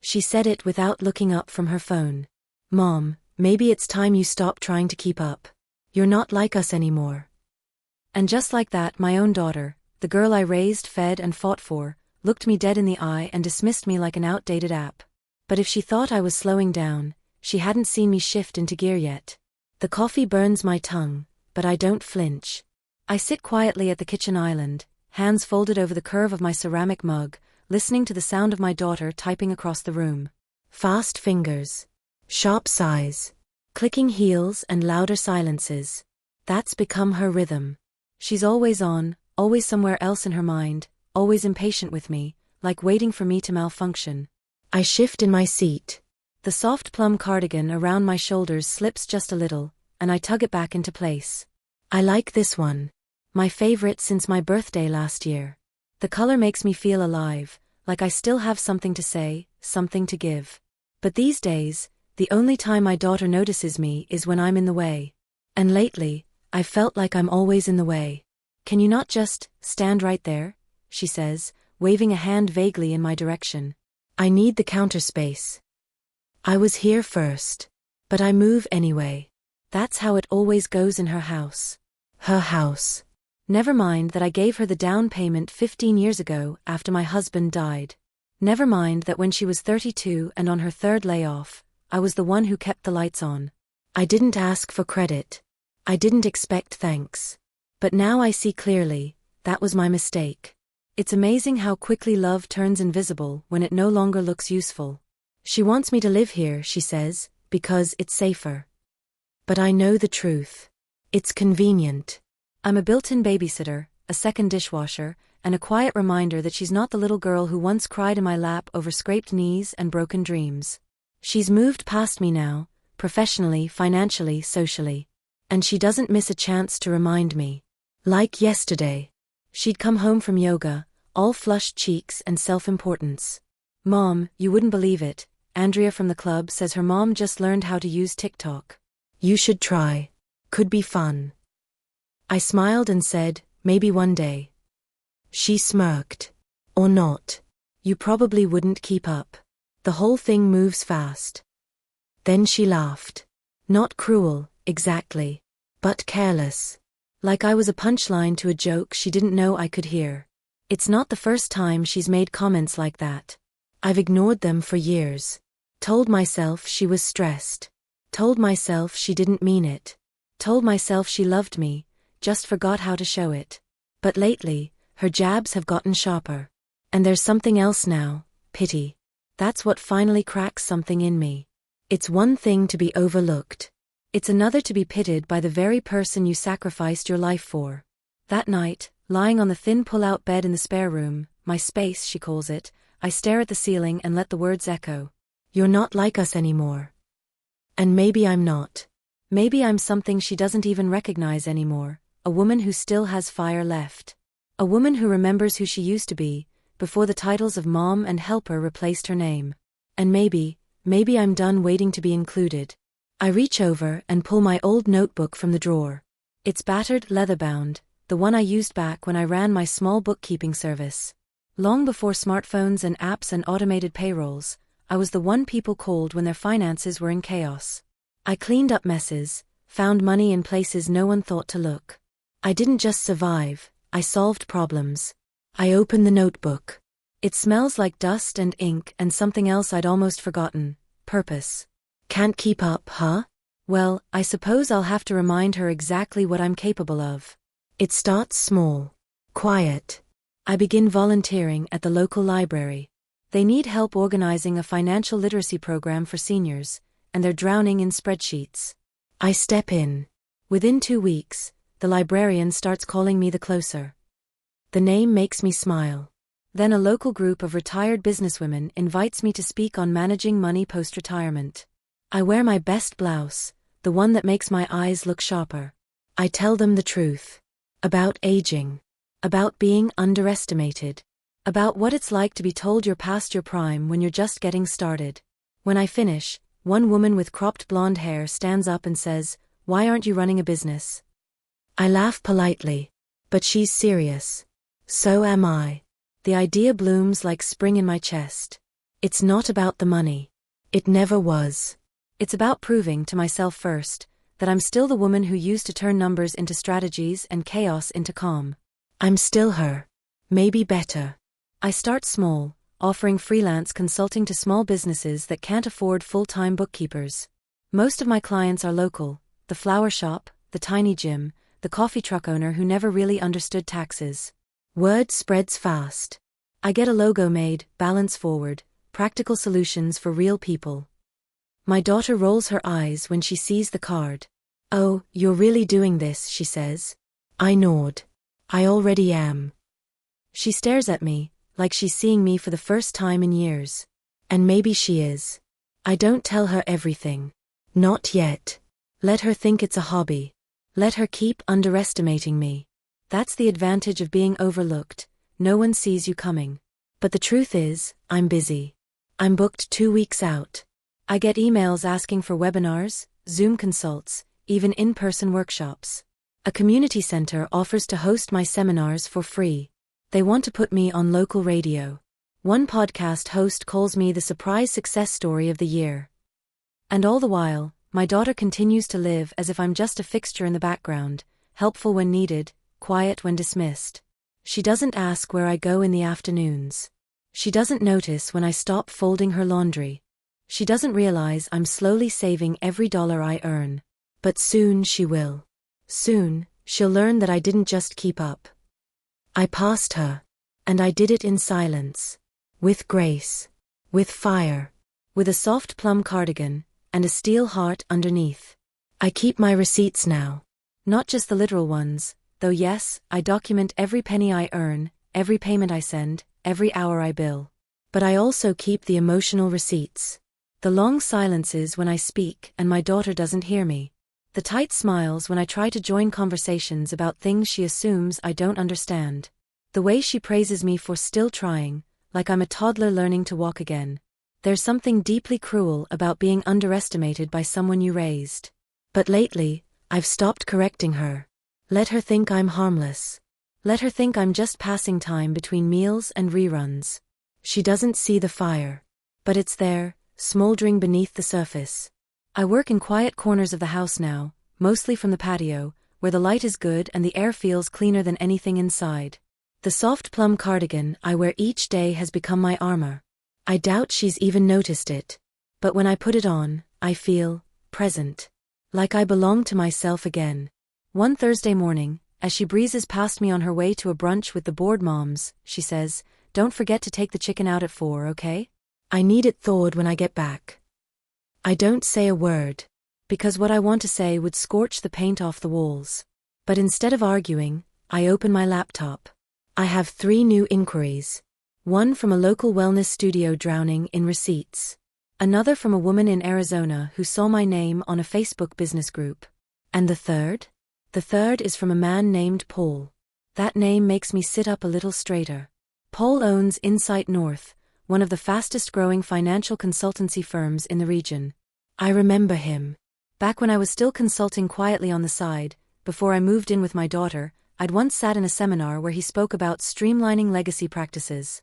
She said it without looking up from her phone. Mom, maybe it's time you stop trying to keep up. You're not like us anymore. And just like that, my own daughter, the girl I raised, fed, and fought for, looked me dead in the eye and dismissed me like an outdated app. But if she thought I was slowing down, she hadn't seen me shift into gear yet. The coffee burns my tongue, but I don't flinch. I sit quietly at the kitchen island, hands folded over the curve of my ceramic mug, listening to the sound of my daughter typing across the room. Fast fingers, sharp sighs, clicking heels and louder silences. That's become her rhythm. She's always on, always somewhere else in her mind, always impatient with me, like waiting for me to malfunction. I shift in my seat. The soft plum cardigan around my shoulders slips just a little, and I tug it back into place. I like this one. My favorite since my birthday last year. The color makes me feel alive, like I still have something to say, something to give. But these days, the only time my daughter notices me is when I'm in the way. And lately, I've felt like I'm always in the way. Can you not just stand right there? She says, waving a hand vaguely in my direction. I need the counter space. I was here first. But I move anyway. That's how it always goes in her house. Her house. Never mind that I gave her the down payment 15 years ago after my husband died. Never mind that when she was 32 and on her third layoff, I was the one who kept the lights on. I didn't ask for credit. I didn't expect thanks. But now I see clearly, that was my mistake. It's amazing how quickly love turns invisible when it no longer looks useful. She wants me to live here, she says, because it's safer. But I know the truth. It's convenient. I'm a built-in babysitter, a second dishwasher, and a quiet reminder that she's not the little girl who once cried in my lap over scraped knees and broken dreams. She's moved past me now, professionally, financially, socially. And she doesn't miss a chance to remind me. Like yesterday. She'd come home from yoga, all flushed cheeks and self-importance. Mom, you wouldn't believe it, Andrea from the club says her mom just learned how to use TikTok. You should try. Could be fun. I smiled and said, maybe one day. She smirked. Or not. You probably wouldn't keep up. The whole thing moves fast. Then she laughed. Not cruel, exactly. But careless. Like I was a punchline to a joke she didn't know I could hear. It's not the first time she's made comments like that. I've ignored them for years. Told myself she was stressed. Told myself she didn't mean it. Told myself she loved me, just forgot how to show it. But lately, her jabs have gotten sharper. And there's something else now, pity. That's what finally cracks something in me. It's one thing to be overlooked. It's another to be pitied by the very person you sacrificed your life for. That night, lying on the thin pull-out bed in the spare room, my space, she calls it, I stare at the ceiling and let the words echo. You're not like us anymore. And maybe I'm not. Maybe I'm something she doesn't even recognize anymore, a woman who still has fire left. A woman who remembers who she used to be, before the titles of mom and helper replaced her name. And maybe I'm done waiting to be included. I reach over and pull my old notebook from the drawer. It's battered, leather-bound, the one I used back when I ran my small bookkeeping service. Long before smartphones and apps and automated payrolls, I was the one people called when their finances were in chaos. I cleaned up messes, found money in places no one thought to look. I didn't just survive, I solved problems. I open the notebook. It smells like dust and ink and something else I'd almost forgotten, purpose. Can't keep up, huh? Well, I suppose I'll have to remind her exactly what I'm capable of. It starts small. Quiet. I begin volunteering at the local library. They need help organizing a financial literacy program for seniors, and they're drowning in spreadsheets. I step in. Within 2 weeks, the librarian starts calling me the closer. The name makes me smile. Then a local group of retired businesswomen invites me to speak on managing money post-retirement. I wear my best blouse, the one that makes my eyes look sharper. I tell them the truth. About aging. About being underestimated. About what it's like to be told you're past your prime when you're just getting started. When I finish, one woman with cropped blonde hair stands up and says, "Why aren't you running a business?" I laugh politely. But she's serious. So am I. The idea blooms like spring in my chest. It's not about the money. It never was. It's about proving to myself first that I'm still the woman who used to turn numbers into strategies and chaos into calm. I'm still her. Maybe better. I start small, offering freelance consulting to small businesses that can't afford full-time bookkeepers. Most of my clients are local: the flower shop, the tiny gym, the coffee truck owner who never really understood taxes. Word spreads fast. I get a logo made, balance forward, practical solutions for real people. My daughter rolls her eyes when she sees the card. "Oh, you're really doing this," she says. I nod. I already am. She stares at me, like she's seeing me for the first time in years. And maybe she is. I don't tell her everything. Not yet. Let her think it's a hobby. Let her keep underestimating me. That's the advantage of being overlooked. No one sees you coming. But the truth is, I'm busy. I'm booked 2 weeks out. I get emails asking for webinars, Zoom consults, even in-person workshops. A community center offers to host my seminars for free. They want to put me on local radio. One podcast host calls me the surprise success story of the year. And all the while, my daughter continues to live as if I'm just a fixture in the background, helpful when needed, quiet when dismissed. She doesn't ask where I go in the afternoons. She doesn't notice when I stop folding her laundry. She doesn't realize I'm slowly saving every dollar I earn. But soon she will. Soon, she'll learn that I didn't just keep up. I passed her. And I did it in silence. With grace. With fire. With a soft plum cardigan, and a steel heart underneath. I keep my receipts now. Not just the literal ones, though yes, I document every penny I earn, every payment I send, every hour I bill. But I also keep the emotional receipts. The long silences when I speak and my daughter doesn't hear me. The tight smiles when I try to join conversations about things she assumes I don't understand. The way she praises me for still trying, like I'm a toddler learning to walk again. There's something deeply cruel about being underestimated by someone you raised. But lately, I've stopped correcting her. Let her think I'm harmless. Let her think I'm just passing time between meals and reruns. She doesn't see the fire. But it's there, smoldering beneath the surface. I work in quiet corners of the house now, mostly from the patio, where the light is good and the air feels cleaner than anything inside. The soft plum cardigan I wear each day has become my armor. I doubt she's even noticed it. But when I put it on, I feel present. Like I belong to myself again. One Thursday morning, as she breezes past me on her way to a brunch with the bored moms, she says, "Don't forget to take the chicken out at 4, okay? I need it thawed when I get back." I don't say a word, because what I want to say would scorch the paint off the walls. But instead of arguing, I open my laptop. I have 3 new inquiries. One from a local wellness studio drowning in receipts. Another from a woman in Arizona who saw my name on a Facebook business group. And the third? The third is from a man named Paul. That name makes me sit up a little straighter. Paul owns Insight North, one of the fastest growing financial consultancy firms in the region. I remember him. Back when I was still consulting quietly on the side, before I moved in with my daughter, I'd once sat in a seminar where he spoke about streamlining legacy practices.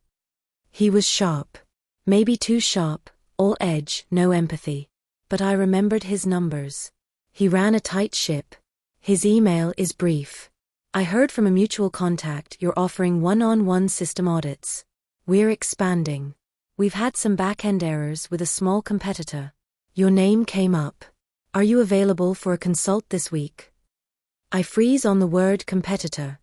He was sharp. Maybe too sharp, all edge, no empathy. But I remembered his numbers. He ran a tight ship. His email is brief. "I heard from a mutual contact you're offering one-on-one system audits. We're expanding. We've had some back-end errors with a small competitor. Your name came up. Are you available for a consult this week?" I freeze on the word competitor.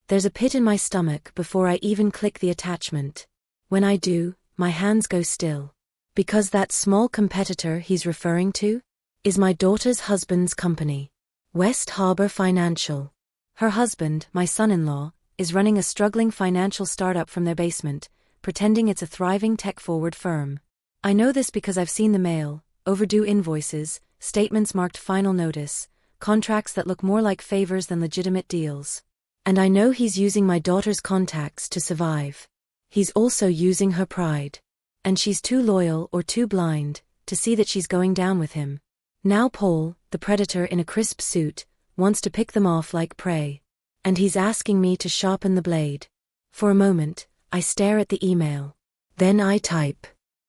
There's a pit in my stomach before I even click the attachment. When I do, my hands go still. Because that small competitor he's referring to is my daughter's husband's company, West Harbor Financial. Her husband, my son-in-law, is running a struggling financial startup from their basement, pretending it's a thriving tech-forward firm. I know this because I've seen the mail, overdue invoices, statements marked final notice, contracts that look more like favors than legitimate deals. And I know he's using my daughter's contacts to survive. He's also using her pride. And she's too loyal or too blind to see that she's going down with him. Now Paul, the predator in a crisp suit, wants to pick them off like prey. And he's asking me to sharpen the blade. For a moment, I stare at the email. Then I type.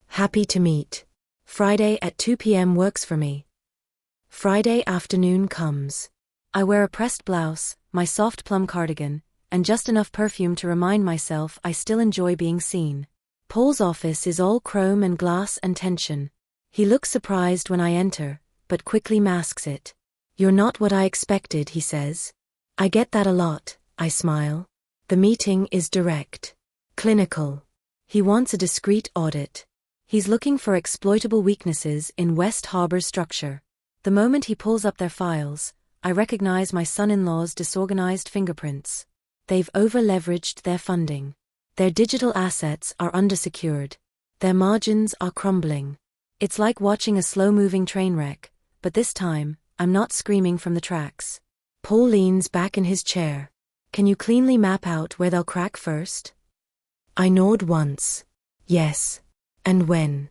Happy to meet. Friday at 2 p.m. works for me. Friday afternoon comes. I wear a pressed blouse, my soft plum cardigan, and just enough perfume to remind myself I still enjoy being seen. Paul's office is all chrome and glass and tension. He looks surprised when I enter, but quickly masks it. You're not what I expected, he says. I get that a lot, I smile. The meeting is direct. Clinical. He wants a discreet audit. He's looking for exploitable weaknesses in West Harbor's structure. The moment he pulls up their files, I recognize my son-in-law's disorganized fingerprints. They've over-leveraged their funding. Their digital assets are undersecured. Their margins are crumbling. It's like watching a slow-moving train wreck, but this time, I'm not screaming from the tracks. Paul leans back in his chair. Can you cleanly map out where they'll crack first? I nod once. Yes. And when?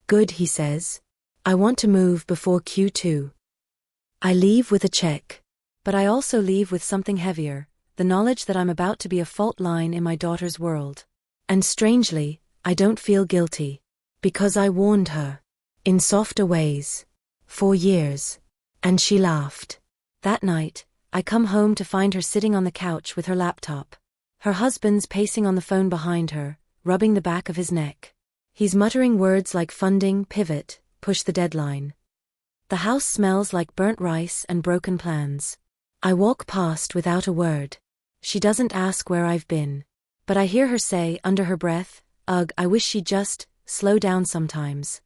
Good, he says. I want to move before Q2. I leave with a check. But I also leave with something heavier, the knowledge that I'm about to be a fault line in my daughter's world. And strangely, I don't feel guilty. Because I warned her. In softer ways. For years. And she laughed. That night, I come home to find her sitting on the couch with her laptop. Her husband's pacing on the phone behind her, rubbing the back of his neck. He's muttering words like funding, pivot, push the deadline. The house smells like burnt rice and broken plans. I walk past without a word. She doesn't ask where I've been. But I hear her say, under her breath, ugh, I wish she'd just slow down sometimes.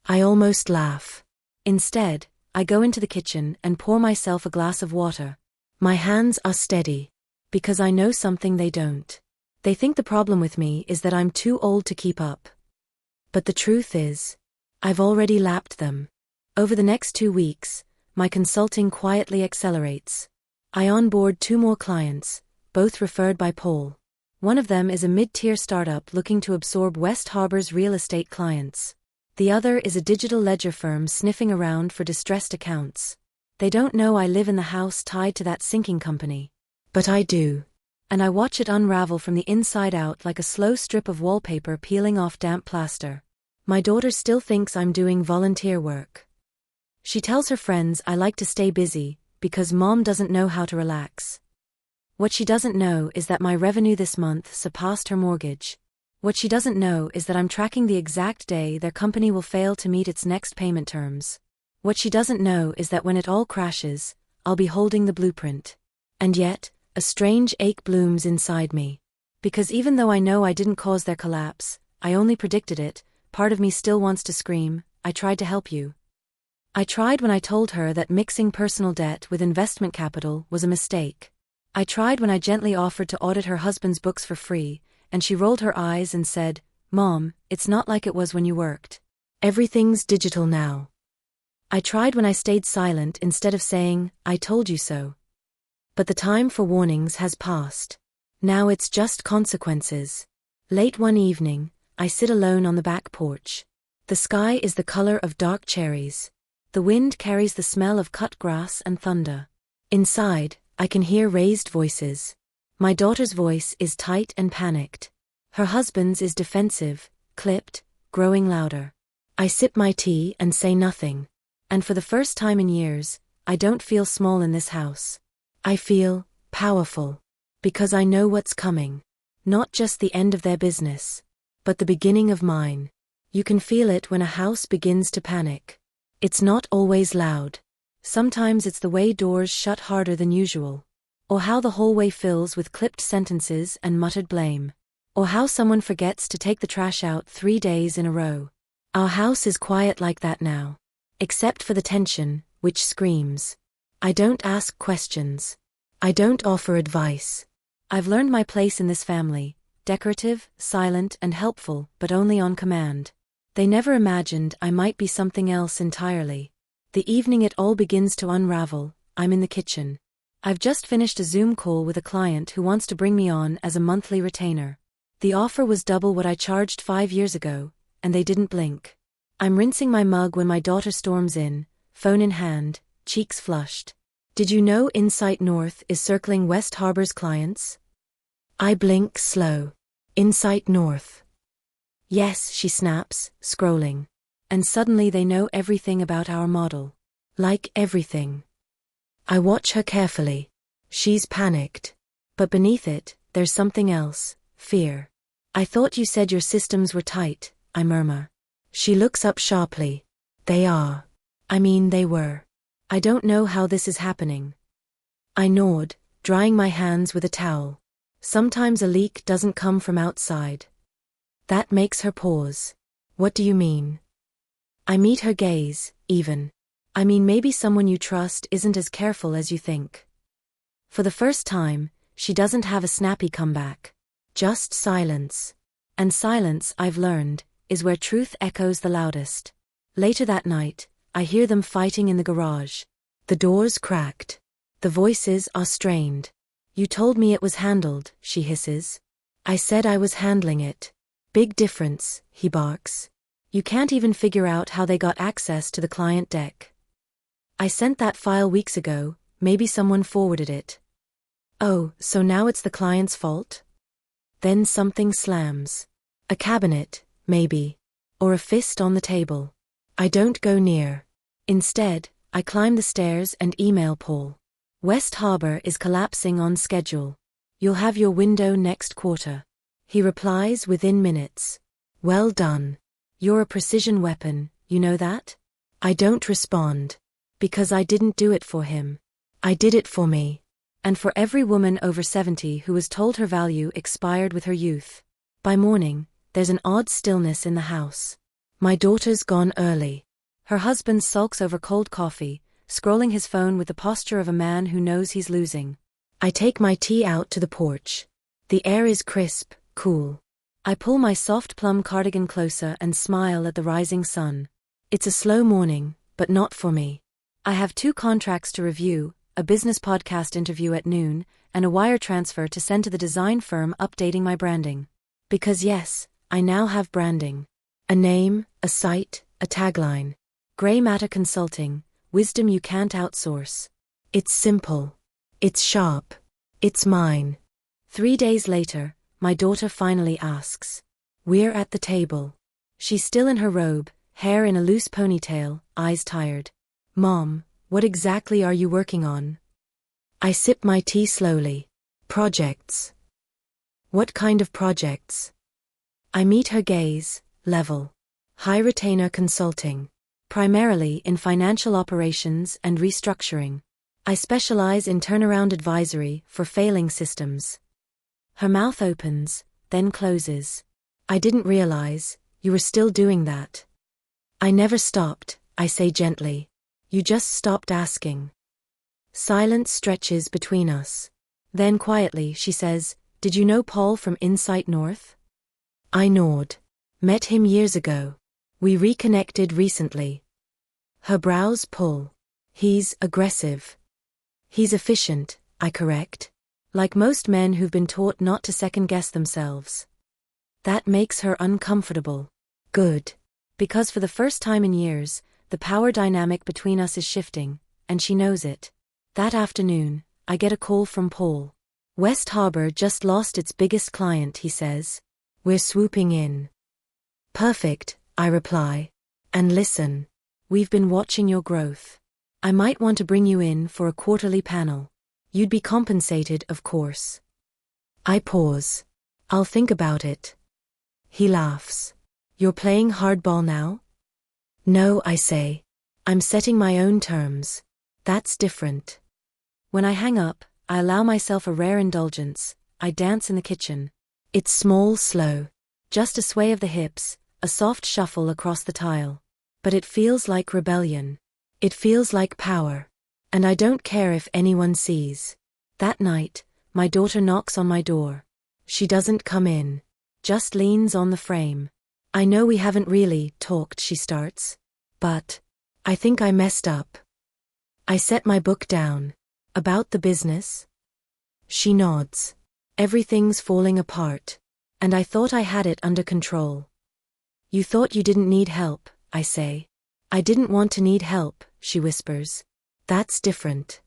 I almost laugh. Instead, I go into the kitchen and pour myself a glass of water. My hands are steady. Because I know something they don't. They think the problem with me is that I'm too old to keep up. But the truth is, I've already lapped them. Over the next 2 weeks, my consulting quietly accelerates. I onboard 2 more clients, both referred by Paul. One of them is a mid-tier startup looking to absorb West Harbor's real estate clients. The other is a digital ledger firm sniffing around for distressed accounts. They don't know I live in the house tied to that sinking company. But I do. And I watch it unravel from the inside out like a slow strip of wallpaper peeling off damp plaster. My daughter still thinks I'm doing volunteer work. She tells her friends I like to stay busy, because mom doesn't know how to relax. What she doesn't know is that my revenue this month surpassed her mortgage. What she doesn't know is that I'm tracking the exact day their company will fail to meet its next payment terms. What she doesn't know is that when it all crashes, I'll be holding the blueprint. And yet, a strange ache blooms inside me. Because even though I know I didn't cause their collapse, I only predicted it, part of me still wants to scream, I tried to help you. I tried when I told her that mixing personal debt with investment capital was a mistake. I tried when I gently offered to audit her husband's books for free, and she rolled her eyes and said, Mom, it's not like it was when you worked. Everything's digital now. I tried when I stayed silent instead of saying, I told you so. But the time for warnings has passed. Now it's just consequences. Late one evening, I sit alone on the back porch. The sky is the color of dark cherries. The wind carries the smell of cut grass and thunder. Inside, I can hear raised voices. My daughter's voice is tight and panicked. Her husband's is defensive, clipped, growing louder. I sip my tea and say nothing. And for the first time in years, I don't feel small in this house. I feel powerful. Because I know what's coming. Not just the end of their business, but the beginning of mine. You can feel it when a house begins to panic. It's not always loud. Sometimes it's the way doors shut harder than usual. Or how the hallway fills with clipped sentences and muttered blame. Or how someone forgets to take the trash out 3 days in a row. Our house is quiet like that now. Except for the tension, which screams. I don't ask questions. I don't offer advice. I've learned my place in this family, decorative, silent and helpful, but only on command. They never imagined I might be something else entirely. The evening it all begins to unravel, I'm in the kitchen. I've just finished a Zoom call with a client who wants to bring me on as a monthly retainer. The offer was double what I charged 5 years ago, and they didn't blink. I'm rinsing my mug when my daughter storms in, phone in hand, cheeks flushed. Did you know Insight North is circling West Harbor's clients? I blink slow. Insight North. Yes, she snaps, scrolling. And suddenly they know everything about our model. Like everything. I watch her carefully. She's panicked. But beneath it, there's something else, fear. I thought you said your systems were tight, I murmur. She looks up sharply. They are. They were. I don't know how this is happening. I nod, drying my hands with a towel. Sometimes a leak doesn't come from outside. That makes her pause. What do you mean? I meet her gaze, even. Maybe someone you trust isn't as careful as you think. For the first time, she doesn't have a snappy comeback. Just silence. And silence, I've learned, is where truth echoes the loudest. Later that night, I hear them fighting in the garage. The doors cracked. The voices are strained. You told me it was handled, she hisses. I said I was handling it. Big difference, he barks. You can't even figure out how they got access to the client deck. I sent that file weeks ago, maybe someone forwarded it. Oh, so now it's the client's fault? Then something slams. A cabinet, maybe. Or a fist on the table. I don't go near. Instead, I climb the stairs and email Paul. West Harbor is collapsing on schedule. You'll have your window next quarter. He replies within minutes. Well done. You're a precision weapon, you know that? I don't respond. Because I didn't do it for him. I did it for me. And for every woman over 70 who was told her value expired with her youth. By morning, there's an odd stillness in the house. My daughter's gone early. Her husband sulks over cold coffee, scrolling his phone with the posture of a man who knows he's losing. I take my tea out to the porch. The air is crisp, cool. I pull my soft plum cardigan closer and smile at the rising sun. It's a slow morning, but not for me. I have 2 contracts to review, a business podcast interview at noon, and a wire transfer to send to the design firm updating my branding. Because yes, I now have branding. A name, a site, a tagline. Gray Matter Consulting, wisdom you can't outsource. It's simple. It's sharp. It's mine. 3 days later, my daughter finally asks. We're at the table. She's still in her robe, hair in a loose ponytail, eyes tired. Mom, what exactly are you working on? I sip my tea slowly. Projects. What kind of projects? I meet her gaze, level. High retainer consulting. Primarily in financial operations and restructuring. I specialize in turnaround advisory for failing systems. Her mouth opens, then closes. I didn't realize you were still doing that. I never stopped, I say gently. You just stopped asking. Silence stretches between us. Then quietly she says, Did you know Paul from Insight North? I nod. Met him years ago. We reconnected recently. Her brows pull. He's aggressive. He's efficient, I correct. Like most men who've been taught not to second-guess themselves. That makes her uncomfortable. Good. Because for the first time in years, the power dynamic between us is shifting, and she knows it. That afternoon, I get a call from Paul. West Harbor just lost its biggest client, he says. We're swooping in. Perfect, I reply. And listen. We've been watching your growth. I might want to bring you in for a quarterly panel. You'd be compensated, of course. I pause. I'll think about it. He laughs. You're playing hardball now? No, I say. I'm setting my own terms. That's different. When I hang up, I allow myself a rare indulgence. I dance in the kitchen. It's small, slow. Just a sway of the hips, a soft shuffle across the tile. But it feels like rebellion. It feels like power. And I don't care if anyone sees. That night, my daughter knocks on my door. She doesn't come in. Just leans on the frame. I know we haven't really talked, she starts. But I think I messed up. I set my book down. About the business? She nods. Everything's falling apart. And I thought I had it under control. You thought you didn't need help, I say. I didn't want to need help, she whispers. That's different.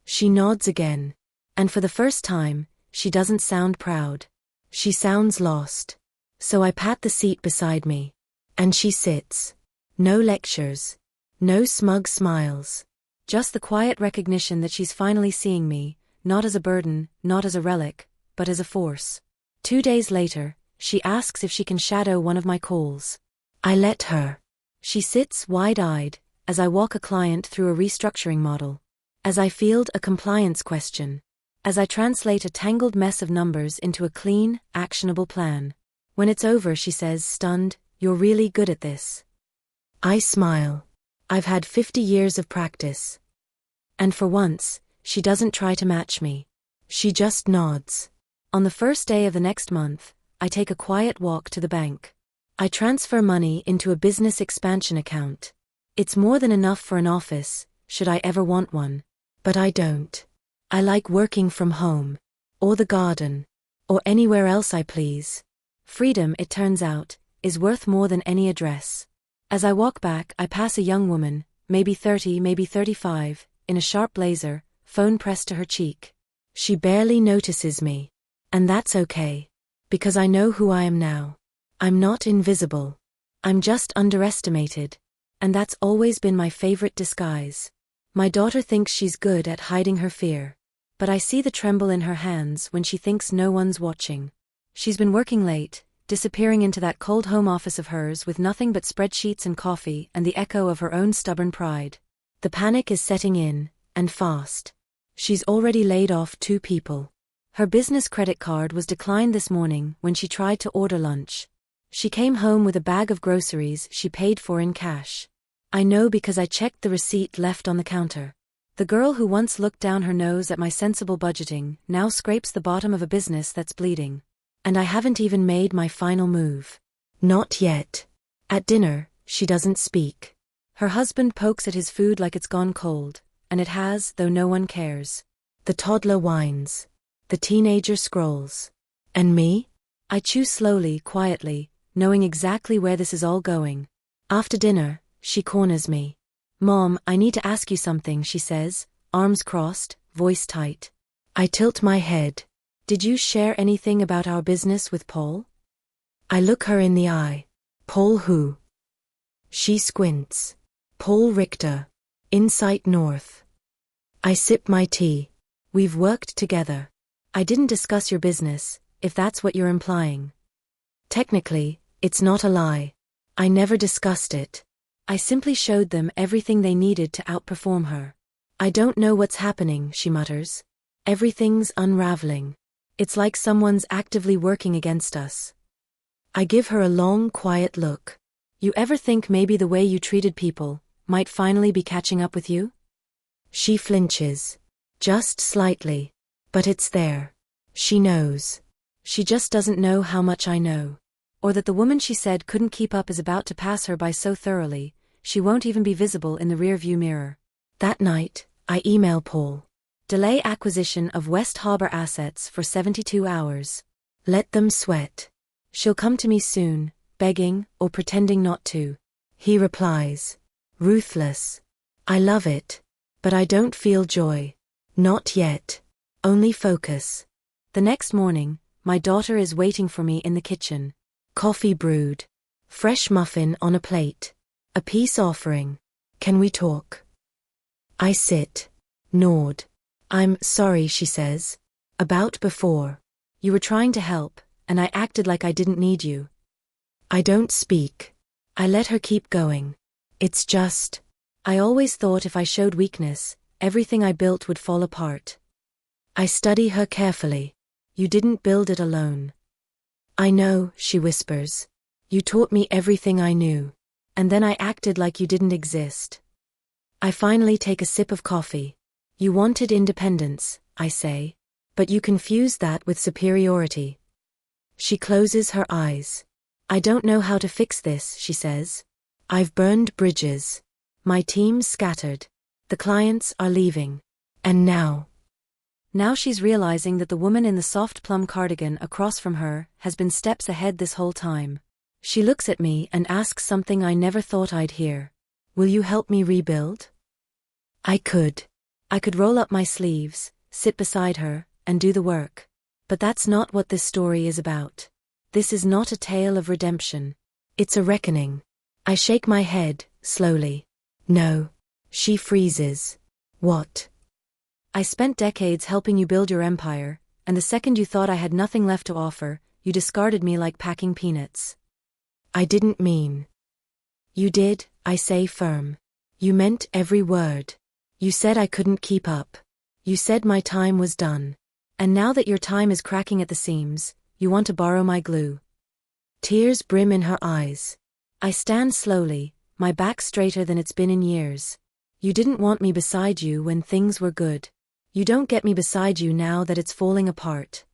She nods again. And for the first time, she doesn't sound proud. She sounds lost. So I pat the seat beside me. And she sits. No lectures. No smug smiles. Just the quiet recognition that she's finally seeing me, not as a burden, not as a relic, but as a force. 2 days later, she asks if she can shadow one of my calls. I let her. She sits wide-eyed, as I walk a client through a restructuring model. As I field a compliance question. As I translate a tangled mess of numbers into a clean, actionable plan. When it's over, she says, stunned, "You're really good at this." I smile. I've had 50 years of practice. And for once, she doesn't try to match me. She just nods. On the first day of the next month, I take a quiet walk to the bank. I transfer money into a business expansion account. It's more than enough for an office, should I ever want one. But I don't. I like working from home. Or the garden. Or anywhere else I please. Freedom, it turns out, is worth more than any address. As I walk back, I pass a young woman, maybe 30, maybe 35, in a sharp blazer, phone pressed to her cheek. She barely notices me. And that's okay. Because I know who I am now. I'm not invisible. I'm just underestimated. And that's always been my favorite disguise. My daughter thinks she's good at hiding her fear. But I see the tremble in her hands when she thinks no one's watching. She's been working late, disappearing into that cold home office of hers with nothing but spreadsheets and coffee and the echo of her own stubborn pride. The panic is setting in, and fast. She's already laid off 2 people. Her business credit card was declined this morning when she tried to order lunch. She came home with a bag of groceries she paid for in cash. I know because I checked the receipt left on the counter. The girl who once looked down her nose at my sensible budgeting now scrapes the bottom of a business that's bleeding. And I haven't even made my final move. Not yet. At dinner, she doesn't speak. Her husband pokes at his food like it's gone cold, and it has, though no one cares. The toddler whines. The teenager scrolls. And me? I chew slowly, quietly, knowing exactly where this is all going. After dinner, she corners me. "Mom, I need to ask you something," she says, arms crossed, voice tight. I tilt my head. "Did you share anything about our business with Paul?" I look her in the eye. "Paul who?" She squints. "Paul Richter. Insight North." I sip my tea. "We've worked together. I didn't discuss your business, if that's what you're implying." Technically, it's not a lie. I never discussed it. I simply showed them everything they needed to outperform her. "I don't know what's happening," she mutters. "Everything's unraveling. It's like someone's actively working against us." I give her a long, quiet look. "You ever think maybe the way you treated people might finally be catching up with you?" She flinches. Just slightly. But it's there. She knows. She just doesn't know how much I know. Or that the woman she said couldn't keep up is about to pass her by so thoroughly, she won't even be visible in the rearview mirror. That night, I email Paul. Delay acquisition of West Harbor assets for 72 hours. Let them sweat. She'll come to me soon, begging or pretending not to. He replies. Ruthless. I love it. But I don't feel joy. Not yet. Only focus. The next morning, my daughter is waiting for me in the kitchen. Coffee brewed. Fresh muffin on a plate. A peace offering. "Can we talk?" I sit. Nod. "I'm sorry," she says. "About before. You were trying to help, and I acted like I didn't need you." I don't speak. I let her keep going. "It's just. I always thought if I showed weakness, everything I built would fall apart." I study her carefully. "You didn't build it alone." "I know," she whispers. "You taught me everything I knew. And then I acted like you didn't exist." I finally take a sip of coffee. "You wanted independence," I say. "But you confused that with superiority." She closes her eyes. "I don't know how to fix this," she says. "I've burned bridges. My team's scattered. The clients are leaving. And now." Now she's realizing that the woman in the soft plum cardigan across from her has been steps ahead this whole time. She looks at me and asks something I never thought I'd hear. "Will you help me rebuild?" I could. I could roll up my sleeves, sit beside her, and do the work. But that's not what this story is about. This is not a tale of redemption. It's a reckoning. I shake my head, slowly. No. She freezes. What? I spent decades helping you build your empire, and the second you thought I had nothing left to offer, you discarded me like packing peanuts. I didn't mean. You did, I say firm. You meant every word. You said I couldn't keep up. You said my time was done. And now that your time is cracking at the seams, you want to borrow my glue. Tears brim in her eyes. I stand slowly, my back straighter than it's been in years. You didn't want me beside you when things were good. You don't get me beside you now that it's falling apart.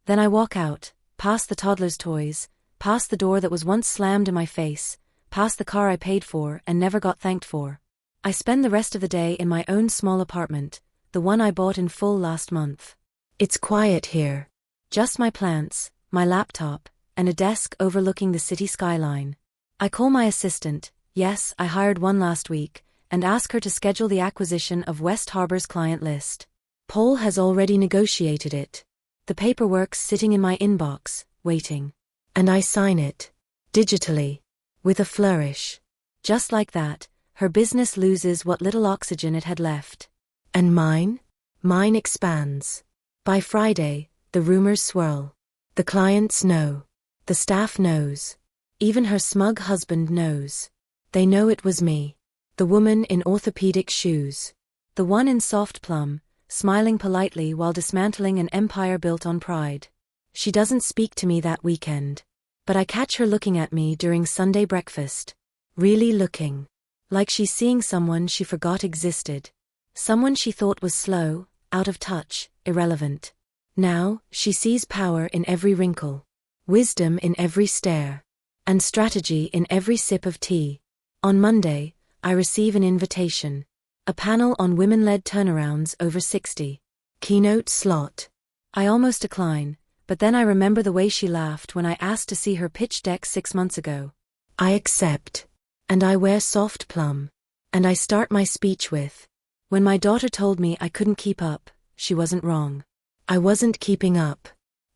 Then I walk out, past the toddler's toys, past the door that was once slammed in my face, past the car I paid for and never got thanked for. I spend the rest of the day in my own small apartment, the one I bought in full last month. It's quiet here. Just my plants, my laptop, and a desk overlooking the city skyline. I call my assistant, yes, I hired one last week, and ask her to schedule the acquisition of West Harbor's client list. Paul has already negotiated it. The paperwork's sitting in my inbox, waiting. And I sign it. Digitally. With a flourish. Just like that, her business loses what little oxygen it had left. And mine? Mine expands. By Friday, the rumors swirl. The clients know. The staff knows. Even her smug husband knows. They know it was me. The woman in orthopedic shoes. The one in soft plum, smiling politely while dismantling an empire built on pride. She doesn't speak to me that weekend. But I catch her looking at me during Sunday breakfast. Really looking. Like she's seeing someone she forgot existed. Someone she thought was slow, out of touch, irrelevant. Now, she sees power in every wrinkle. Wisdom in every stare. And strategy in every sip of tea. On Monday, I receive an invitation. A panel on women-led turnarounds over 60. Keynote slot. I almost decline, but then I remember the way she laughed when I asked to see her pitch deck 6 months ago. I accept. And I wear soft plum. And I start my speech with, when my daughter told me I couldn't keep up, she wasn't wrong. I wasn't keeping up.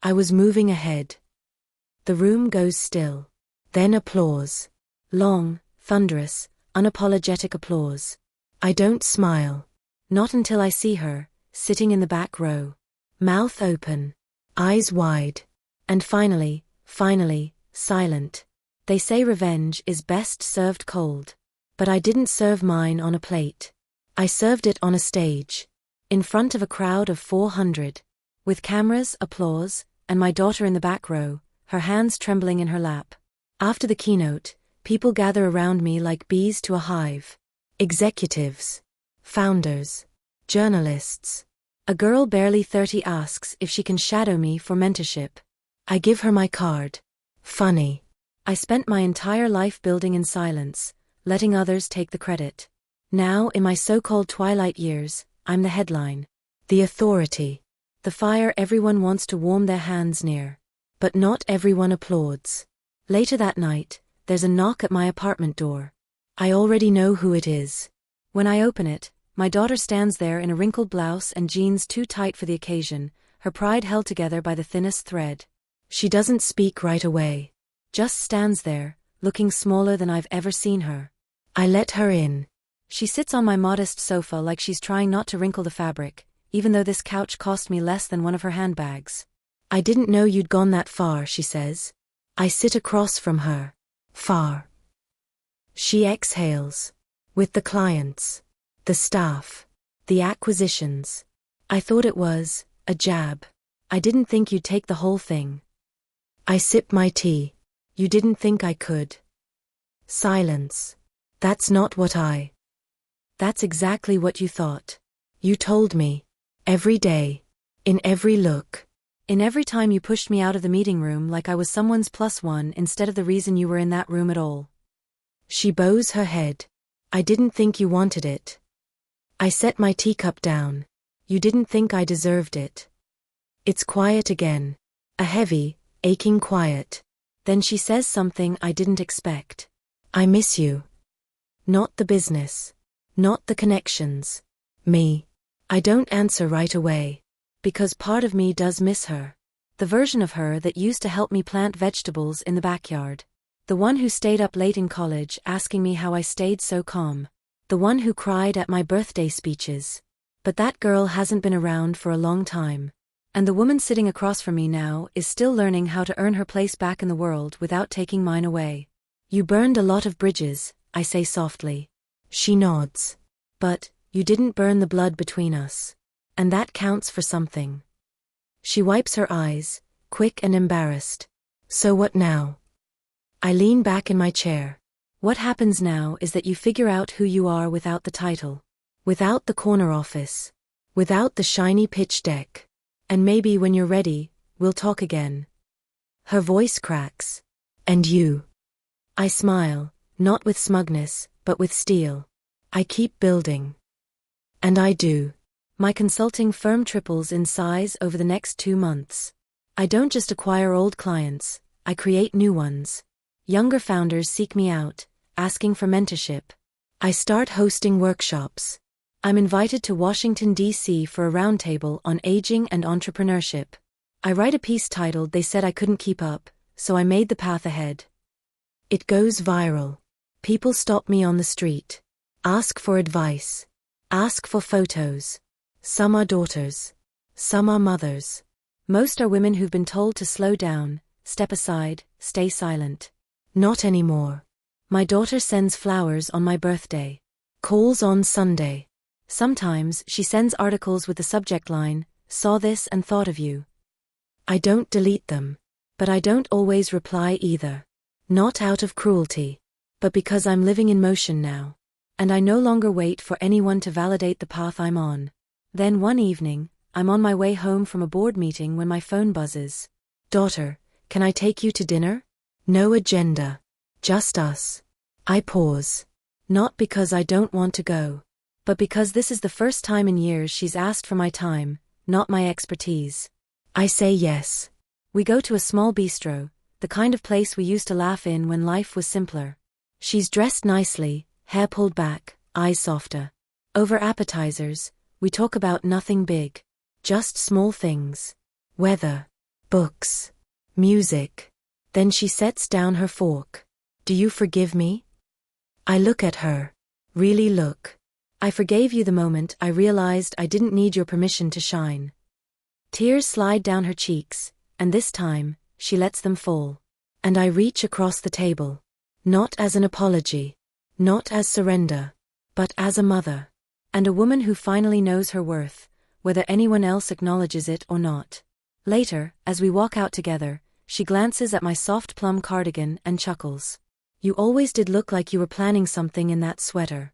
I was moving ahead. The room goes still. Then applause. Long, thunderous, unapologetic applause. I don't smile. Not until I see her, sitting in the back row. Mouth open. Eyes wide. And finally, silent. They say revenge is best served cold. But I didn't serve mine on a plate. I served it on a stage. In front of a crowd of 400. With cameras, applause, and my daughter in the back row, her hands trembling in her lap. After the keynote, people gather around me like bees to a hive. Executives. Founders. Journalists. A girl barely 30 asks if she can shadow me for mentorship. I give her my card. Funny. I spent my entire life building in silence, letting others take the credit. Now, in my so-called twilight years, I'm the headline. The authority. The fire everyone wants to warm their hands near. But not everyone applauds. Later that night, there's a knock at my apartment door. I already know who it is. When I open it, my daughter stands there in a wrinkled blouse and jeans too tight for the occasion, her pride held together by the thinnest thread. She doesn't speak right away. Just stands there, looking smaller than I've ever seen her. I let her in. She sits on my modest sofa like she's trying not to wrinkle the fabric, even though this couch cost me less than one of her handbags. I didn't know you'd gone that far, she says. I sit across from her. Far. She exhales. With the clients. The staff. The acquisitions. I thought it was a jab. I didn't think you'd take the whole thing. I sip my tea. You didn't think I could. Silence. That's not what I. That's exactly what you thought. You told me. Every day. In every look. In every time you pushed me out of the meeting room like I was someone's +1 instead of the reason you were in that room at all. She bows her head. I didn't think you wanted it. I set my teacup down. You didn't think I deserved it. It's quiet again. A heavy, aching quiet. Then she says something I didn't expect. I miss you. Not the business. Not the connections. Me. I don't answer right away. Because part of me does miss her. The version of her that used to help me plant vegetables in the backyard. The one who stayed up late in college asking me how I stayed so calm. The one who cried at my birthday speeches. But that girl hasn't been around for a long time. And the woman sitting across from me now is still learning how to earn her place back in the world without taking mine away. You burned a lot of bridges, I say softly. She nods. But, you didn't burn the blood between us. And that counts for something. She wipes her eyes, quick and embarrassed. So what now? I lean back in my chair. What happens now is that you figure out who you are without the title. Without the corner office. Without the shiny pitch deck. And maybe when you're ready, we'll talk again. Her voice cracks. And you? I smile, not with smugness, but with steel. I keep building. And I do. My consulting firm triples in size over the next 2 months. I don't just acquire old clients, I create new ones. Younger founders seek me out, asking for mentorship. I start hosting workshops. I'm invited to Washington, D.C. for a roundtable on aging and entrepreneurship. I write a piece titled "They Said I Couldn't Keep Up," so I made the path ahead. It goes viral. People stop me on the street. Ask for advice. Ask for photos. Some are daughters. Some are mothers. Most are women who've been told to slow down, step aside, stay silent. Not anymore. My daughter sends flowers on my birthday. Calls on Sunday. Sometimes she sends articles with the subject line, "Saw this and thought of you." I don't delete them. But I don't always reply either. Not out of cruelty. But because I'm living in motion now. And I no longer wait for anyone to validate the path I'm on. Then one evening, I'm on my way home from a board meeting when my phone buzzes. "Daughter, can I take you to dinner?" No agenda. Just us. I pause. Not because I don't want to go. But because this is the first time in years she's asked for my time, not my expertise. I say yes. We go to a small bistro, the kind of place we used to laugh in when life was simpler. She's dressed nicely, hair pulled back, eyes softer. Over appetizers, we talk about nothing big. Just small things. Weather. Books. Music. Then she sets down her fork. "Do you forgive me?" I look at her. Really look. I forgave you the moment I realized I didn't need your permission to shine. Tears slide down her cheeks, and this time, she lets them fall. And I reach across the table. Not as an apology. Not as surrender. But as a mother. And a woman who finally knows her worth, whether anyone else acknowledges it or not. Later, as we walk out together, she glances at my soft plum cardigan and chuckles. "You always did look like you were planning something in that sweater."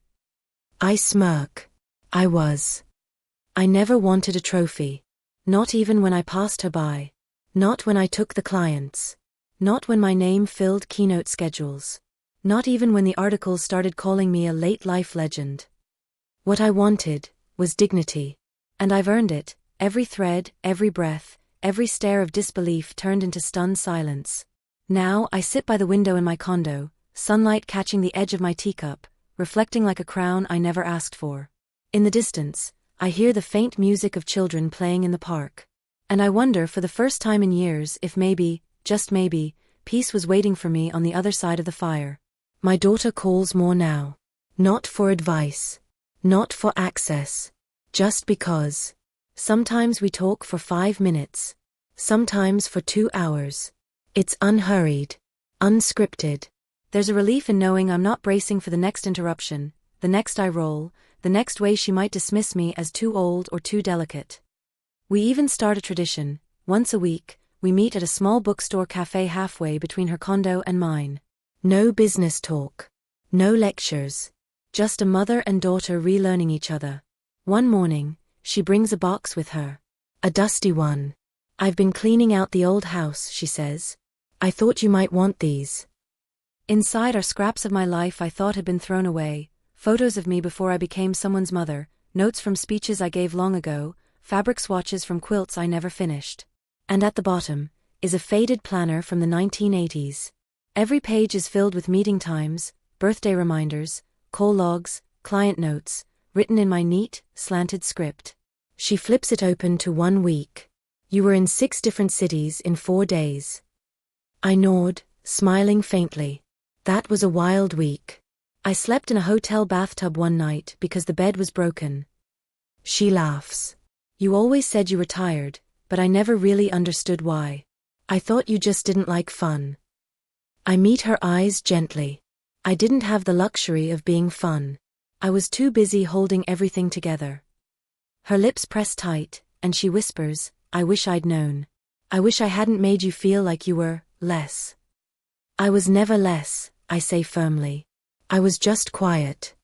I smirk. I was. I never wanted a trophy. Not even when I passed her by. Not when I took the clients. Not when my name filled keynote schedules. Not even when the articles started calling me a late life legend. What I wanted was dignity. And I've earned it, every thread, every breath, every stare of disbelief turned into stunned silence. Now I sit by the window in my condo, sunlight catching the edge of my teacup, reflecting like a crown I never asked for. In the distance, I hear the faint music of children playing in the park. And I wonder for the first time in years if maybe, just maybe, peace was waiting for me on the other side of the fire. My daughter calls more now. Not for advice. Not for access. Just because. Sometimes we talk for 5 minutes. Sometimes for 2 hours. It's unhurried. Unscripted. There's a relief in knowing I'm not bracing for the next interruption, the next eye roll, the next way she might dismiss me as too old or too delicate. We even start a tradition. Once a week, we meet at a small bookstore cafe halfway between her condo and mine. No business talk. No lectures. Just a mother and daughter relearning each other. One morning, she brings a box with her. A dusty one. "I've been cleaning out the old house," she says. "I thought you might want these." Inside are scraps of my life I thought had been thrown away, photos of me before I became someone's mother, notes from speeches I gave long ago, fabric swatches from quilts I never finished. And at the bottom is a faded planner from the 1980s. Every page is filled with meeting times, birthday reminders, call logs, client notes, written in my neat, slanted script. She flips it open to 1 week. You were in 6 different cities in 4 days. I nodded, smiling faintly. That was a wild week. I slept in a hotel bathtub one night because the bed was broken. She laughs. You always said you were tired, but I never really understood why. I thought you just didn't like fun. I meet her eyes gently. I didn't have the luxury of being fun. I was too busy holding everything together. Her lips press tight, and she whispers, I wish I'd known. I wish I hadn't made you feel like you were less. I was never less, I say firmly. I was just quiet.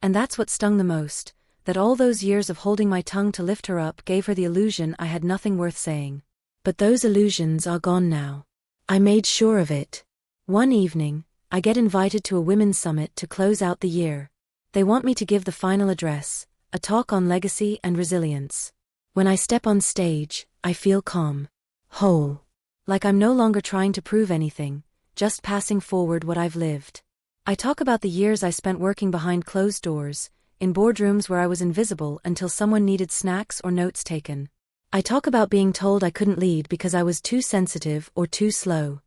And that's what stung the most, that all those years of holding my tongue to lift her up gave her the illusion I had nothing worth saying. But those illusions are gone now. I made sure of it. One evening, I get invited to a women's summit to close out the year. They want me to give the final address, a talk on legacy and resilience. When I step on stage, I feel calm. Whole. Like I'm no longer trying to prove anything, just passing forward what I've lived. I talk about the years I spent working behind closed doors, in boardrooms where I was invisible until someone needed snacks or notes taken. I talk about being told I couldn't lead because I was too sensitive or too slow.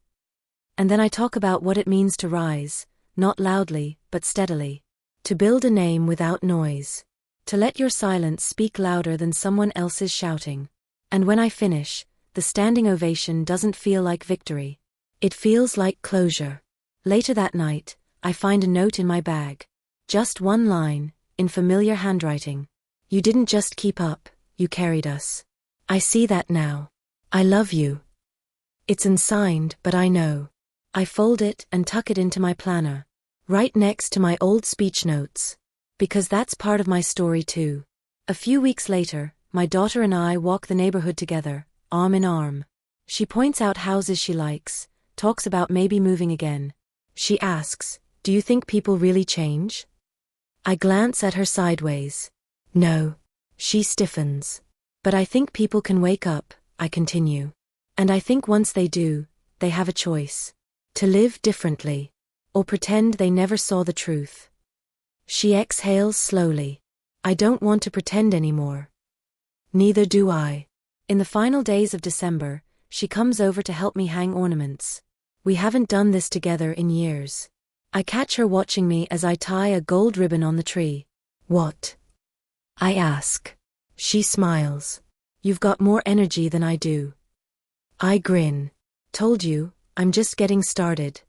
And then I talk about what it means to rise, not loudly, but steadily. To build a name without noise. To let your silence speak louder than someone else's shouting. And when I finish, the standing ovation doesn't feel like victory. It feels like closure. Later that night, I find a note in my bag. Just one line, in familiar handwriting. You didn't just keep up, you carried us. I see that now. I love you. It's unsigned, but I know. I fold it and tuck it into my planner. Right next to my old speech notes. Because that's part of my story too. A few weeks later, my daughter and I walk the neighborhood together, arm in arm. She points out houses she likes, talks about maybe moving again. She asks, do you think people really change? I glance at her sideways. No. She stiffens. But I think people can wake up, I continue. And I think once they do, they have a choice. To live differently. Or pretend they never saw the truth. She exhales slowly. I don't want to pretend anymore. Neither do I. In the final days of December, she comes over to help me hang ornaments. We haven't done this together in years. I catch her watching me as I tie a gold ribbon on the tree. What? I ask. She smiles. You've got more energy than I do. I grin. Told you, I'm just getting started.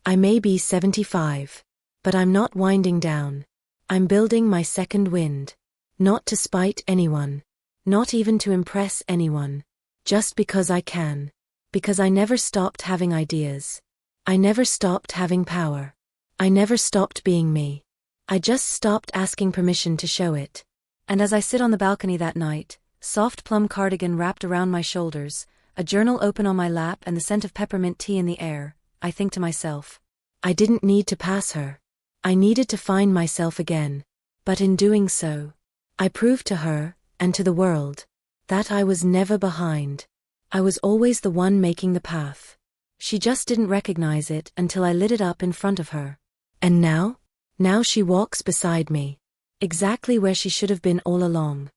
I may be 75. But I'm not winding down. I'm building my second wind. Not to spite anyone. Not even to impress anyone. Just because I can. Because I never stopped having ideas. I never stopped having power. I never stopped being me. I just stopped asking permission to show it. And as I sit on the balcony that night, soft plum cardigan wrapped around my shoulders, a journal open on my lap and the scent of peppermint tea in the air, I think to myself, I didn't need to pass her. I needed to find myself again. But in doing so, I proved to her, and to the world, that I was never behind. I was always the one making the path. She just didn't recognize it until I lit it up in front of her. And now? Now she walks beside me. Exactly where she should have been all along.